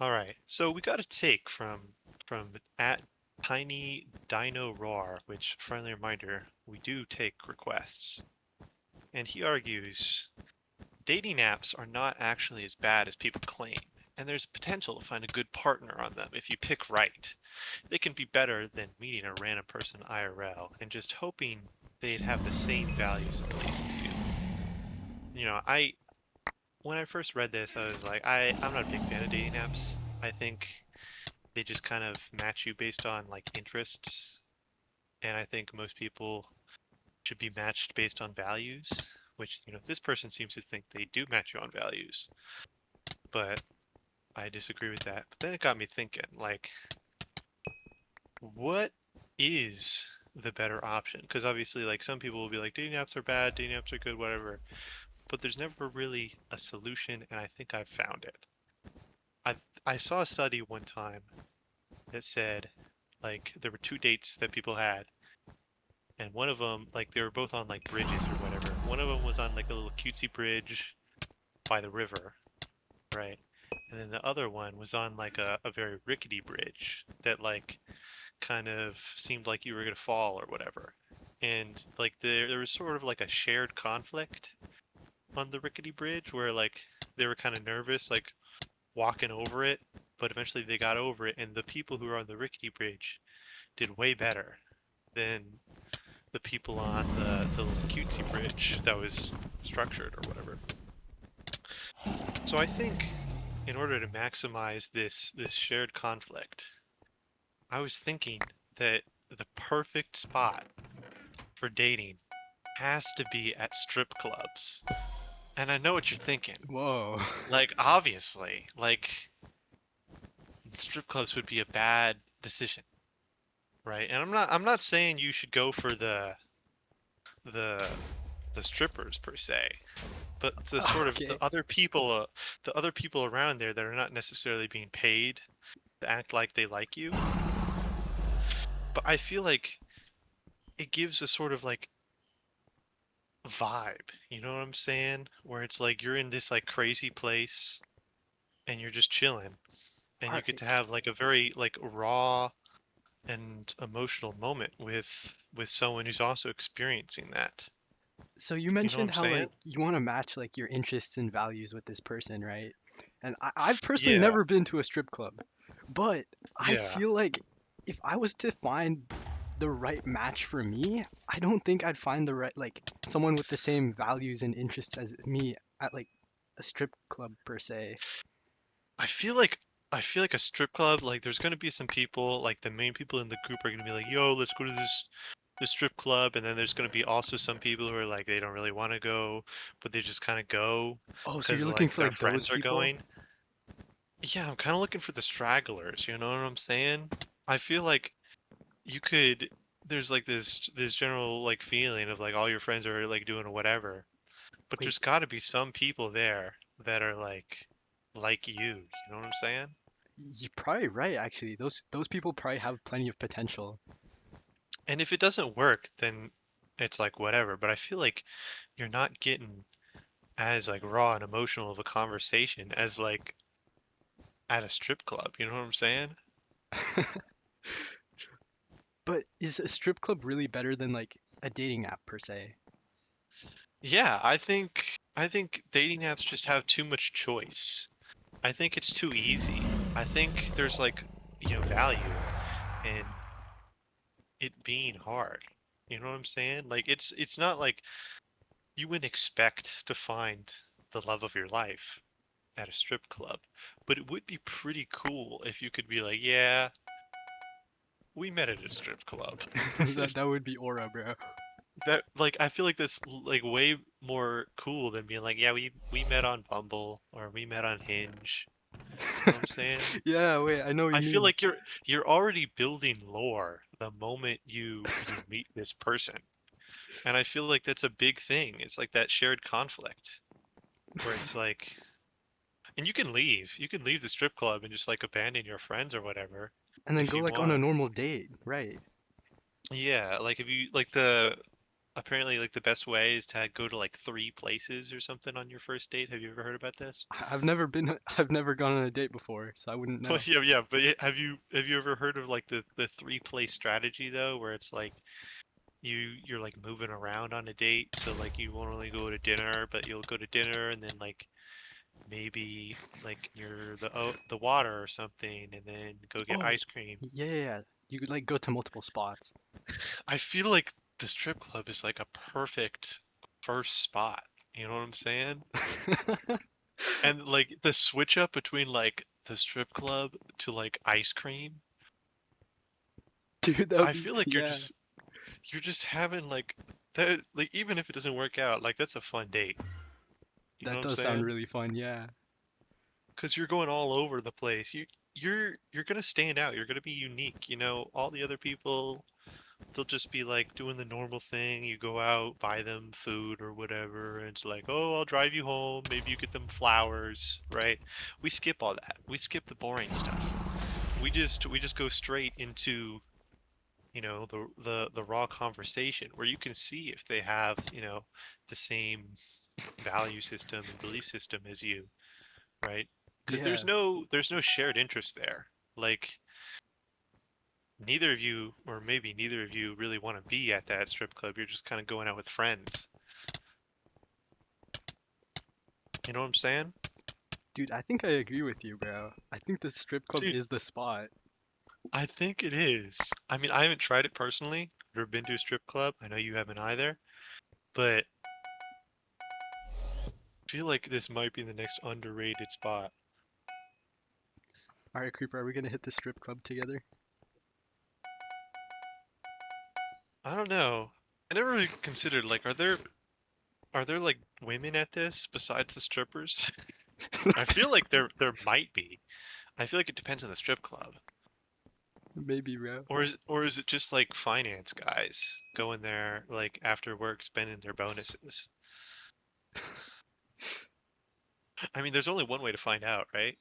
All right. So we got a take from at Tiny Dino Roar, which friendly reminder, we do take requests. And he argues dating apps are not actually as bad as people claim, and there's potential to find a good partner on them if you pick right. They can be better than meeting a random person IRL and just hoping they'd have the same values and beliefs as you. I when I first read this, I was like, I'm not a big fan of dating apps. I think they just kind of match you based on like interests, and I think most people should be matched based on values, which, this person seems to think they do match you on values, but I disagree with that. But then it got me thinking, like, what is the better option? Because obviously, like, some people will be like, dating apps are bad, dating apps are good, whatever, but there's never really a solution, and I think I've found it. I saw a study one time that said, like, there were two dates that people had, and one of them, like, they were both on like bridges or whatever. One of them was on like a little cutesy bridge by the river, right? And then the other one was on like a very rickety bridge that like kind of seemed like you were gonna fall or whatever. And like there was sort of like a shared conflict on the rickety bridge where like they were kind of nervous like walking over it, but eventually they got over it, and the people who were on the rickety bridge did way better than the people on the little cutesy bridge that was structured or whatever. So I think in order to maximize this shared conflict, I was thinking that the perfect spot for dating has to be at strip clubs. And I know what you're thinking. Whoa. Like obviously, like strip clubs would be a bad decision, right? And I'm not saying you should go for the the strippers per se, but the sort of Okay. the other people around there that are not necessarily being paid to act like they like you. But I feel like it gives a sort of like vibe, you know what I'm saying? Where it's like you're in this like crazy place and you're just chilling, and All you get right. to have like a very like raw and emotional moment with someone who's also experiencing that. So you You know what mentioned I'm how saying? like you want to match like your interests and values with this person, right? And I've personally Yeah, never been to a strip club, but I yeah. feel like if I was to find the right match for me, I don't think I'd find the right like someone with the same values and interests as me at like a strip club per se. I feel like I feel like a strip club, like there's gonna be some people, like the main people in the group are gonna be like, "Yo, let's go to this strip club," and then there's gonna be also some people who are like they don't really want to go, but they just kind of go Oh, so because you're looking like for their like those friends are people? going. Yeah, I'm kind of looking for the stragglers. You know what I'm saying? I feel like you could. There's like this general like feeling of like all your friends are like doing whatever, but Wait, there's got to be some people there that are like you. You know what I'm saying? you're probably right actually. Those people probably have plenty of potential. And if it doesn't work, then it's like whatever. But I feel like you're not getting as like raw and emotional of a conversation as like at a strip club. You know what I'm saying? But is a strip club really better than like a dating app per se? Yeah, I think dating apps just have too much choice. I think it's too easy. I think there's like, value in it being hard. You know what I'm saying? Like it's not like you wouldn't expect to find the love of your life at a strip club. But it would be pretty cool if you could be like, yeah, we met at a strip club. That would be aura, bro. That like I feel like that's like way more cool than being like, yeah, we met on Bumble or we met on Hinge. You know what I'm saying? Yeah, wait, I know what I you feel mean. like you're already building lore the moment you meet this person. And I feel like that's a big thing. It's like that shared conflict where it's like, and you can leave. You can leave the strip club and just like abandon your friends or whatever And then if go you like on a want. normal date, right? Yeah, like if you like the apparently like the best way is to go to like 3 places or something on your first date. Have you ever heard about this? I've never been I've never gone on a date before, so I wouldn't Well, know. yeah, yeah, but have you ever heard of like the 3 place strategy though, where it's like you're like moving around on a date, so like you won't only go to dinner, but you'll go to dinner and then like maybe like near the water or something, and then go get Oh, ice cream. yeah, yeah, yeah. You could like go to multiple spots. I feel like the strip club is like a perfect first spot. You know what I'm saying? And like the switch up between like the strip club to like ice cream, Dude, that would I be feel like you're yeah. just having like that, like even if it doesn't work out, like that's a fun date. You know That what I'm does sound saying? really fun, yeah. Because you're going all over the place. You're gonna stand out. You're gonna be unique. You know, all the other people, they'll just be like doing the normal thing. You go out, buy them food or whatever, and it's like, oh, I'll drive you home. Maybe you get them flowers, right? We skip all that. We skip the boring stuff. We just go straight into, the raw conversation where you can see if they have, the same value system and belief system as you, right? Because there's Yeah. no shared interest there. Like neither of you, or maybe neither of you, really want to be at that strip club. You're just kind of going out with friends. You know what I'm saying? Dude, I think I agree with you, bro. I think the strip club Dude, is the spot. I think it is. I mean, I haven't tried it personally. I've never been to a strip club. I know you haven't either. But I feel like this might be the next underrated spot. All right, Creeper, are we gonna hit the strip club together? I don't know. I never really considered like, are there like women at this besides the strippers? I feel like there might be. I feel like it depends on the strip club. Maybe, bro. Or is it just like finance guys going there like after work spending their bonuses? I mean, there's only one way to find out, right?